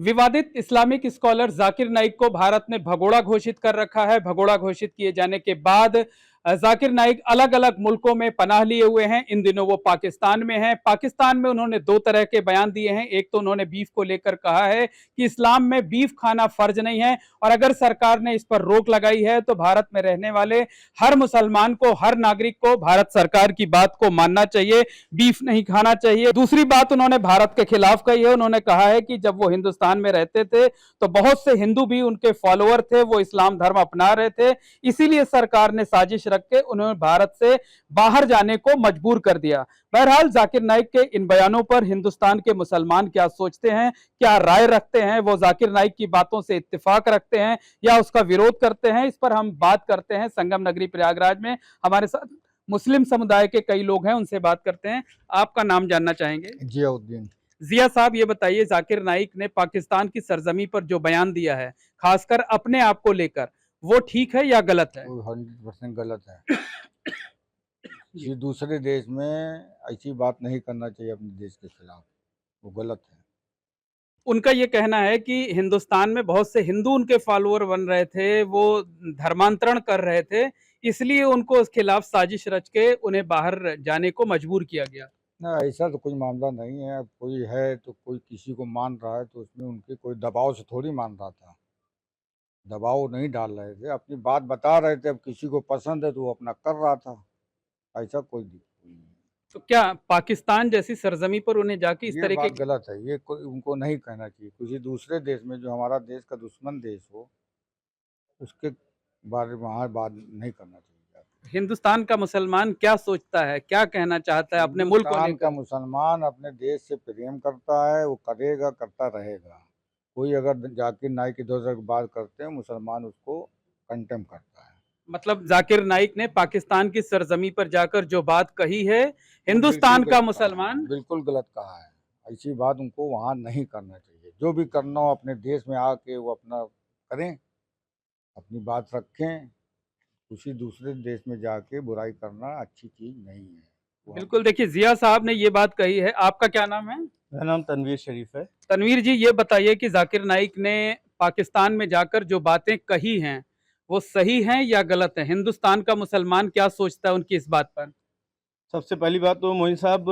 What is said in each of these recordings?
विवादित Islamic scholar Zakir Naik को भारत ने भगोड़ा घोषित कर रखा है। भगोड़ा घोषित किए जाने के बाद जाकिर नाइक अलग अलग मुल्कों में पनाह लिए हुए हैं। इन दिनों वो पाकिस्तान में हैं। पाकिस्तान में उन्होंने दो तरह के बयान दिए हैं। एक तो उन्होंने बीफ को लेकर कहा है कि इस्लाम में बीफ खाना फर्ज नहीं है और अगर सरकार ने इस पर रोक लगाई है तो भारत में रहने वाले हर मुसलमान को, हर नागरिक को भारत सरकार की बात को मानना चाहिए, बीफ नहीं खाना चाहिए। दूसरी बात उन्होंने भारत के खिलाफ कही है। उन्होंने कहा है कि जब वो हिंदुस्तान में रहते थे तो बहुत से हिंदू भी उनके फॉलोअर थे, वो इस्लाम धर्म अपना रहे थे, इसीलिए सरकार ने साजिश रख के उन्हें भारत से बाहर जाने को मजबूर कर दिया। बहरहाल जाकिर नाइक के इन बयानों पर हिंदुस्तान के मुसलमान क्या सोचते हैं, क्या राय रखते हैं, वो जाकिर नाइक की बातों से इत्तेफाक रखते हैं या उसका विरोध करते हैं, इस पर हम बात करते हैं। संगम नगरी प्रयागराज में हमारे साथ मुस्लिम समुदाय के कई लोग हैं, उनसे बात करते हैं। आपका नाम जानना चाहेंगे? जियाउद्दीन। जिया साहब, ये बताइए, जाकिर नाइक ने पाकिस्तान की सरजमी पर जो बयान दिया है, खासकर अपने आप को लेकर, वो ठीक है या गलत है? वो 100% गलत है। किसी दूसरे देश में ऐसी बात नहीं करना चाहिए अपने देश के खिलाफ, वो गलत है। उनका ये कहना है कि हिंदुस्तान में बहुत से हिंदू उनके फॉलोअर बन रहे थे, वो धर्मांतरण कर रहे थे, इसलिए उनको उस खिलाफ साजिश रच के उन्हें बाहर जाने को मजबूर किया गया। ना, ऐसा तो कोई मामला नहीं है। अब कोई है तो कोई किसी को मान रहा है तो उसमें उनके कोई दबाव से थोड़ी मान रहा था। दबाव नहीं डाल रहे थे, अपनी बात बता रहे थे। अब किसी को पसंद है तो वो अपना कर रहा था। ऐसा कोई दिक्कत नहीं है। तो क्या पाकिस्तान जैसी सरजमी पर उन्हें जाके इस ये तरीके बात की गलत है। ये कोई उनको नहीं कहना चाहिए। किसी दूसरे देश में जो हमारा देश का दुश्मन देश हो, उसके बारे में वहाँ बात नहीं करना चाहिए। हिंदुस्तान का मुसलमान क्या सोचता है, क्या कहना चाहता है अपने मुल्क को हिंदुस्तान का लेकर? मुसलमान अपने देश से प्रेम करता है, वो करेगा, करता रहेगा। कोई अगर जाकिर नाइक इधर उधर की बात करते हैं, मुसलमान उसको कंटेम करता है। मतलब जाकिर नाइक ने पाकिस्तान की सरजमी पर जाकर जो बात कही है, वो बिल्कुल हिंदुस्तान का गलत कहा है, मुसलमान बिल्कुल गलत कहा है। ऐसी बात उनको वहाँ नहीं करना चाहिए। जो भी करना हो अपने देश में आके वो अपना करें, अपनी बात रखें। किसी दूसरे देश में जाके बुराई करना अच्छी चीज़ नहीं है। बिल्कुल। देखिए, जिया साहब ने ये बात कही है। आपका क्या नाम है? मेरा नाम तनवीर शरीफ है। तनवीर जी, ये बताइए कि जाकिर नाइक ने पाकिस्तान में जाकर जो बातें कही हैं, वो सही हैं या गलत हैं? हिंदुस्तान का मुसलमान क्या सोचता है उनकी इस बात पर? सबसे पहली बात तो मोइन साहब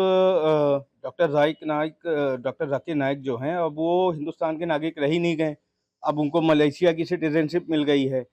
डॉक्टर ज़ाकिर नाइक जो हैं, अब वो हिंदुस्तान के नागरिक रह ही नहीं गए। अब उनको मलेशिया की सिटीज़नशिप मिल गई है।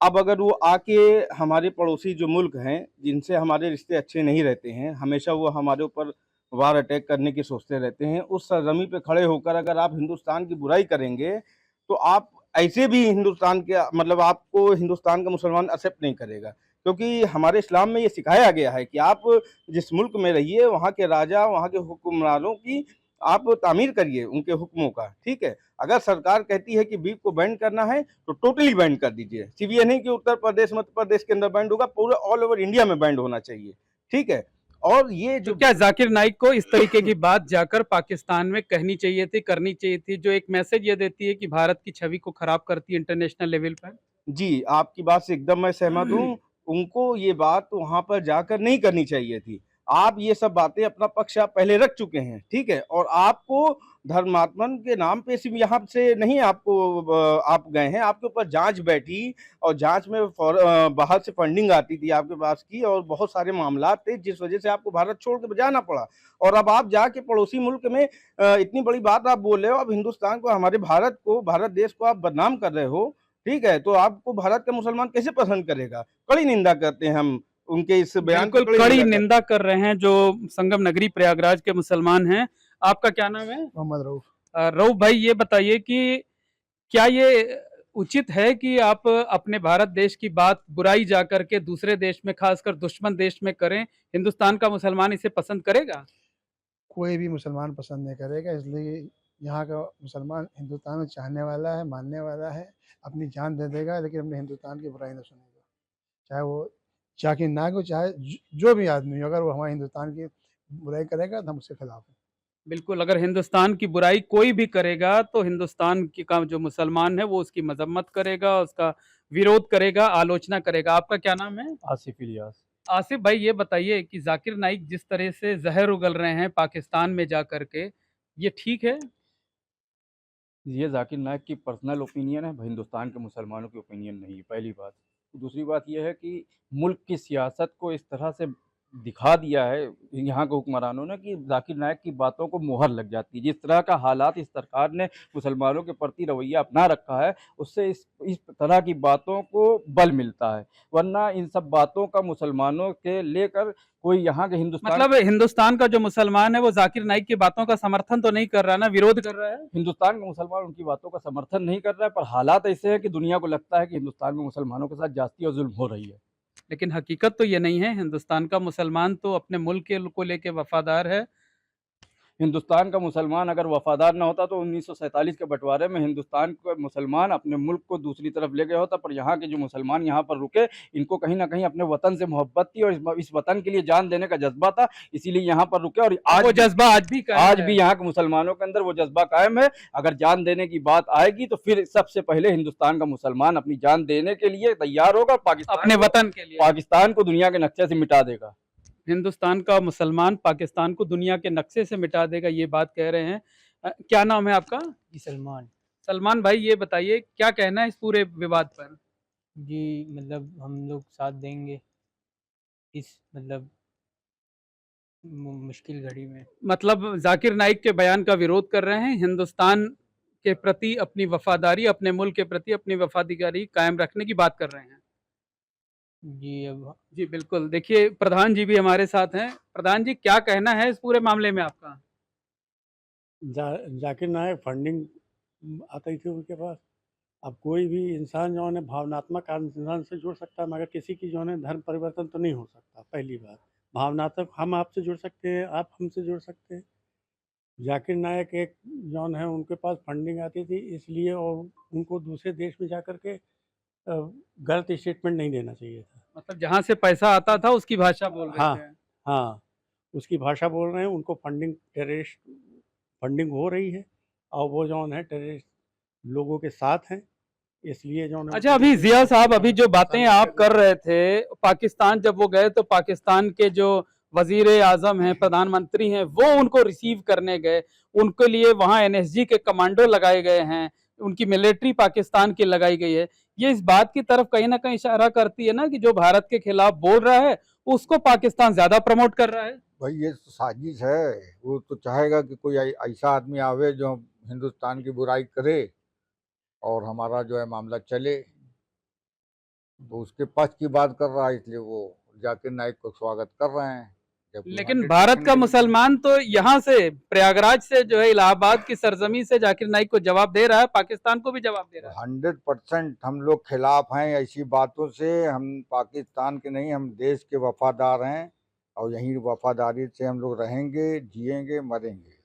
अब अगर वो आके हमारे पड़ोसी जो मुल्क हैं, जिनसे हमारे रिश्ते अच्छे नहीं रहते हैं, हमेशा वो हमारे ऊपर वार अटैक करने की सोचते रहते हैं। उस सरज़मीं पे खड़े होकर अगर आप हिंदुस्तान की बुराई करेंगे, तो आप ऐसे भी हिंदुस्तान के मतलब आपको हिंदुस्तान का मुसलमान एक्सेप्ट नहीं करेगा। क्योंकि हमारे इस्लाम में ये सिखाया गया है कि आप जिस मुल्क में रहिए, वहाँ के राजा, वहाँ के हुक्मरानों की आप तामीर करिए, उनके हुक्मों का, ठीक है? अगर सरकार कहती है कि बीफ को बैन करना है, तो टोटली बैन कर दीजिए। सिर्फ ये नहीं कि उत्तर प्रदेश, मध्य प्रदेश के अंदर बैन होगा, पूरे ऑल ओवर इंडिया में बैन होना चाहिए, ठीक है? और ये तो जो क्या जाकिर नाइक को इस तरीके की बात जाकर पाकिस्तान में कहनी चाहिए थी, करनी चाहिए थी, जो एक मैसेज ये देती है कि भारत की छवि को खराब करती है इंटरनेशनल लेवल पर? जी, आपकी बात से एकदम मैं सहमत हूँ। उनको ये बात वहाँ पर जाकर नहीं करनी चाहिए थी। आप ये सब बातें अपना पक्ष आप पहले रख चुके हैं, ठीक है? और आपको धर्मात्मन के नाम पे सिर्फ़ यहाँ से नहीं आपको आप गए हैं, आपके ऊपर जाँच बैठी और जाँच में बाहर से फंडिंग आती थी आपके पास की और बहुत सारे मामलात थे, जिस वज़ह से आपको भारत छोड़ के जाना पड़ा। और अब आप जाके पड़ोसी मुल्क में इतनी बड़ी बात आप बोल रहे हो, अब हिंदुस्तान को, हमारे भारत को, भारत देश को आप बदनाम कर रहे हो। ठीक है, तो आपको भारत का मुसलमान कैसे पसंद करेगा? कड़ी निंदा करते हैं हम, उनके इस बयान की बिल्कुल कड़ी कड़ी निंदा करते निंदा कर रहे हैं जो संगम नगरी प्रयागराज के मुसलमान हैं। आपका क्या नाम है? मोहम्मद रऊफ। रऊफ भाई, ये बताइए कि क्या ये उचित है कि आप अपने भारत देश की बात बुराई जा करके दूसरे देश में, खासकर दुश्मन देश में करें? हिंदुस्तान का मुसलमान इसे पसंद करेगा? कोई भी मुसलमान पसंद नहीं करेगा, इसलिए यहाँ का मुसलमान हिंदुस्तान में चाहने वाला है, मानने वाला है, अपनी जान दे देगा, लेकिन अपने हिंदुस्तान की बुराई नहीं सुनेगा। चाहे वो जाकिर नाइक हो, चाहे जो भी आदमी हो, अगर वो हमारे हिंदुस्तान की बुराई करेगा तो हम उसके खिलाफ हैं। बिल्कुल, अगर हिंदुस्तान की बुराई कोई भी करेगा तो हिंदुस्तान की का जो मुसलमान है वो उसकी मजम्मत करेगा, उसका विरोध करेगा, आलोचना करेगा। आपका क्या नाम है? आसिफ इलियास। आसिफ भाई, ये बताइए कि जाकिर नाइक जिस तरह से जहर उगल रहे हैं पाकिस्तान में जा करके, ये ठीक है? ये जाकिर नाइक की पर्सनल ओपिनियन है, हिंदुस्तान के मुसलमानों की ओपिनियन नहीं है, पहली बात। दूसरी बात ये है कि मुल्क की सियासत को इस तरह से दिखा दिया है यहाँ के हुक्मरानों ने कि जाकिर नाइक की बातों को मुहर लग जाती है। जिस तरह का हालात इस सरकार ने मुसलमानों के प्रति रवैया अपना रखा है, उससे इस तरह की बातों को बल मिलता है। वरना इन सब बातों का मुसलमानों के लेकर कोई यहाँ के हिंदुस्तान मतलब हिंदुस्तान का जो मुसलमान है वो जाकिर नाइक की बातों का समर्थन तो नहीं कर रहा ना, विरोध कर रहा है। हिंदुस्तान का मुसलमान उनकी बातों का समर्थन नहीं कर रहा है, पर हालात ऐसे हैं कि दुनिया को लगता है कि हिंदुस्तान में मुसलमानों के साथ जाती और जुल्म हो रही है। लेकिन हकीकत तो ये नहीं है। हिंदुस्तान का मुसलमान तो अपने मुल्क के को लेके वफादार है। हिंदुस्तान का मुसलमान अगर वफादार ना होता तो 1947 के बंटवारे में हिंदुस्तान का मुसलमान अपने मुल्क को दूसरी तरफ ले गया होता, पर यहाँ के जो मुसलमान यहाँ पर रुके, इनको कहीं ना कहीं अपने वतन से मोहब्बत थी और इस वतन के लिए जान देने का जज्बा था, इसीलिए यहाँ पर रुके। और आज वो जज्बा आज भी कायम आज है। भी यहाँ के मुसलमानों के अंदर वो जज्बा कायम है। अगर जान देने की बात आएगी तो फिर सबसे पहले हिंदुस्तान का मुसलमान अपनी जान देने के लिए तैयार होगा, अपने वतन के लिए। पाकिस्तान को दुनिया के नक्शे से मिटा देगा। हिंदुस्तान का मुसलमान पाकिस्तान को दुनिया के नक्शे से मिटा देगा, ये बात कह रहे हैं। क्या नाम है आपका? जी सलमान। सलमान भाई, ये बताइए क्या कहना है इस पूरे विवाद पर? जी मतलब हम लोग साथ देंगे इस मतलब मुश्किल घड़ी में। मतलब जाकिर नाइक के बयान का विरोध कर रहे हैं, हिंदुस्तान के प्रति अपनी वफादारी, अपने मुल्क के प्रति अपनी वफादारी कायम रखने की बात कर रहे हैं। जी अब जी बिल्कुल। देखिए प्रधान जी भी हमारे साथ हैं। प्रधान जी, क्या कहना है इस पूरे मामले में आपका? जाकिर नायक फंडिंग आती थी उनके पास। अब कोई भी इंसान जो है भावनात्मक इंसान से जुड़ सकता है, मगर किसी की जो है धर्म परिवर्तन तो नहीं हो सकता। पहली बात, भावनात्मक हम आपसे जुड़ सकते हैं, आप हमसे जुड़ सकते हैं। जाकिर नायक एक जौन है उनके पास फंडिंग आती थी इसलिए, और उनको दूसरे देश में जा कर के गलत स्टेटमेंट नहीं देना चाहिए था। मतलब जहाँ से पैसा आता था उसकी भाषा बोल रहे हाँ थे। हाँ, उसकी भाषा बोल रहे हैं। उनको टेररिस्ट फंडिंग हो रही है और वो जौन है टेररिस्ट लोगों के साथ हैं, इसलिए जो है। अच्छा, अभी जिया साहब, अभी जो बातें आप कर रहे थे, पाकिस्तान जब वो गए तो पाकिस्तान के जो वजीर आजम हैं, प्रधानमंत्री हैं, वो उनको रिसीव करने गए। उनके लिए वहाँ एनएसजी के कमांडो लगाए गए हैं, उनकी मिलिट्री पाकिस्तान की लगाई गई है। ये इस बात की तरफ कहीं ना कहीं इशारा करती है ना कि जो भारत के खिलाफ बोल रहा है उसको पाकिस्तान ज्यादा प्रमोट कर रहा है। भाई ये तो साजिश है। वो तो चाहेगा कि कोई ऐसा आदमी आवे जो हिंदुस्तान की बुराई करे और हमारा जो है मामला चले, तो उसके पक्ष की बात कर रहा है, इसलिए वो जाकिर नाइक को स्वागत कर रहे हैं। लेकिन भारत का मुसलमान तो यहाँ से प्रयागराज से जो है इलाहाबाद की सरजमी से जाकिर नाइक को जवाब दे रहा है, पाकिस्तान को भी जवाब दे रहा है। 100% हम लोग खिलाफ हैं ऐसी बातों से। हम पाकिस्तान के नहीं, हम देश के वफादार हैं और यही वफादारी से हम लोग रहेंगे, जिएंगे, मरेंगे।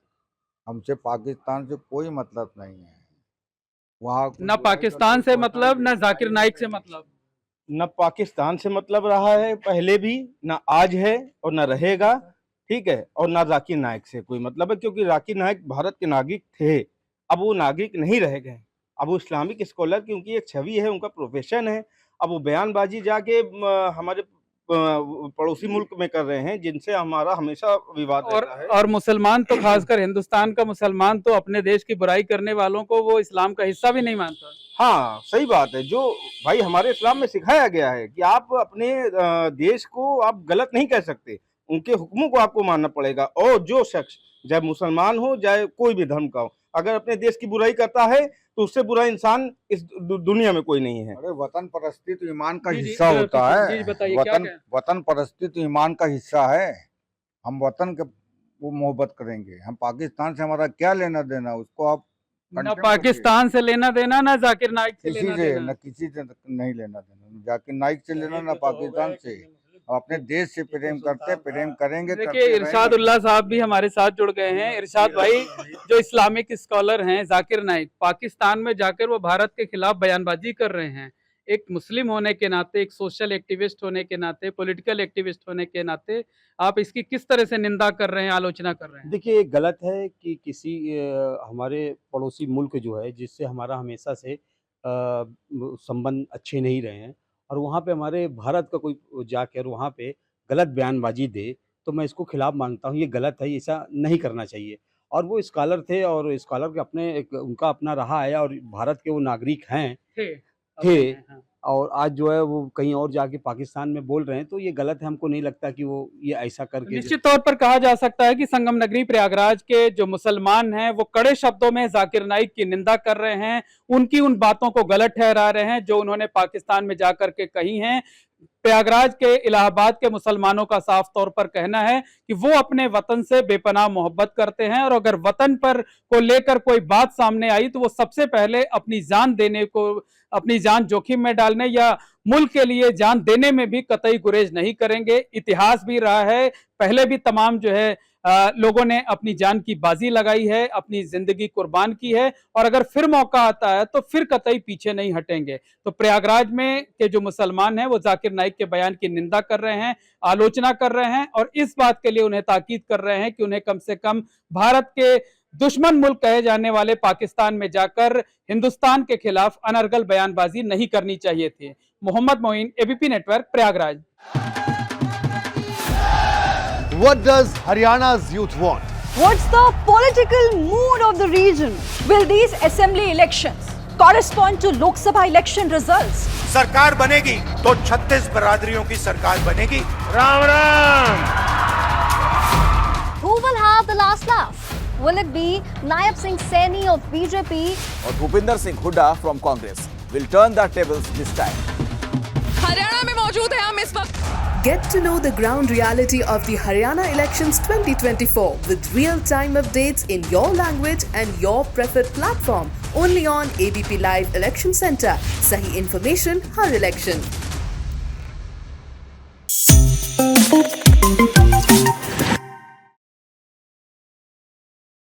हमसे पाकिस्तान से कोई मतलब नहीं है। वहाँ न पाकिस्तान से मतलब, न जाकिर नाइक से मतलब। न पाकिस्तान से मतलब रहा है पहले भी, न आज है और न रहेगा, ठीक है। और न जाकिर नाइक से कोई मतलब है, क्योंकि जाकिर नाइक भारत के नागरिक थे, अब वो नागरिक नहीं रह गए। अब वो इस्लामिक स्कॉलर की उनकी एक छवि है, उनका प्रोफेशन है। अब वो बयानबाजी जाके हमारे पड़ोसी मुल्क में कर रहे हैं, जिनसे हमारा हमेशा विवाद रहता है। और मुसलमान तो खासकर हिंदुस्तान का मुसलमान तो अपने देश की बुराई करने वालों को वो इस्लाम का हिस्सा भी नहीं मानता। हाँ सही बात है। जो भाई हमारे इस्लाम में सिखाया गया है कि आप अपने देश को आप गलत नहीं कह सकते, उनके हुक्मों को आपको मानना पड़ेगा। और जो शख्स चाहे मुसलमान हो चाहे कोई भी धर्म का हो, अगर अपने देश की बुराई करता है तो उससे बुरा इंसान इस दुनिया में कोई नहीं है। अरे वतन परस्ती तो ईमान का जी, जी, हिस्सा होता जी, है। बताइए, क्या कहें? वतन परस्ती तो ईमान का हिस्सा है। हम वतन के वो मोहब्बत करेंगे। हम पाकिस्तान से हमारा क्या लेना देना, उसको आप न कंटेम्प्ट पाकिस्तान से लेना देना, न जाकिर नाइक से किसी लेना से देना। न किसी से नहीं लेना देना, जाकिर नाइक से लेना, न पाकिस्तान से। हम अपने देश से प्रेम करते, प्रेम करेंगे, देखिए करते इरशाद रहेंगे। उल्लाह साहब भी हमारे साथ जुड़ गए हैं। इरशाद भाई, जो इस्लामिक स्कॉलर हैं जाकिर नाइक, पाकिस्तान में जाकर वो भारत के खिलाफ बयानबाजी कर रहे हैं। एक मुस्लिम होने के नाते, एक सोशल एक्टिविस्ट होने के नाते, पॉलिटिकल एक्टिविस्ट होने के नाते आप इसकी किस तरह से निंदा कर रहे हैं, आलोचना कर रहे हैं? देखिए, गलत है कि किसी हमारे पड़ोसी मुल्क जो है जिससे हमारा हमेशा से संबंध अच्छे नहीं रहे हैं, और वहाँ पे हमारे भारत का कोई जाकर वहाँ पे गलत बयानबाजी दे, तो मैं इसको खिलाफ मानता हूँ। ये गलत है, ऐसा नहीं करना चाहिए। और वो स्कॉलर थे और स्कॉलर के अपने एक उनका अपना रहा है और भारत के वो नागरिक हैं थे और आज जो है वो कहीं और जाके पाकिस्तान में बोल रहे हैं, तो ये गलत है। हमको नहीं लगता कि वो ये ऐसा करके निश्चित तौर पर कहा जा सकता है कि संगम नगरी प्रयागराज के जो मुसलमान हैं वो कड़े शब्दों में जाकिर नाइक की निंदा कर रहे हैं, उनकी उन बातों को गलत ठहरा रहे हैं जो उन्होंने पाकिस्तान में जाकर के कही हैं। प्रयागराज के इलाहाबाद के मुसलमानों का साफ तौर पर कहना है कि वो अपने वतन से बेपनाह मोहब्बत करते हैं और अगर वतन पर को लेकर कोई बात सामने आई तो वो सबसे पहले अपनी जान देने को, अपनी जान जोखिम में डालने या मुल्क के लिए जान देने में भी कतई गुरेज नहीं करेंगे। इतिहास भी रहा है, पहले भी तमाम जो है लोगों ने अपनी जान की बाजी लगाई है, अपनी जिंदगी कुर्बान की है और अगर फिर मौका आता है तो फिर कतई पीछे नहीं हटेंगे। तो प्रयागराज में के जो मुसलमान हैं वो जाकिर नाइक के बयान की निंदा कर रहे हैं, आलोचना कर रहे हैं और इस बात के लिए उन्हें ताकीद कर रहे हैं कि उन्हें कम से कम भारत के दुश्मन मुल्क कहे जाने वाले पाकिस्तान में जाकर हिंदुस्तान के खिलाफ अनर्गल बयानबाजी नहीं करनी चाहिए थी। Mohammad Moin, ABP network, Prayagraj. What does Haryana's youth want? What's the political mood of the region? Will these assembly elections correspond to Lok Sabha election results? सरकार बनेगी तो 36 बरादरियों की सरकार बनेगी। Ram Ram. Who will have the last laugh? Will it be Naib Singh Saini of BJP और Bhupinder Singh Hooda from Congress will turn the tables this time? Haryana में मौजूद है हम इस वक्त। Get to know the ground reality of the Haryana elections 2024 with real-time updates in your language and your preferred platform. Only on ABP Live Election Center. Sahi information, har election.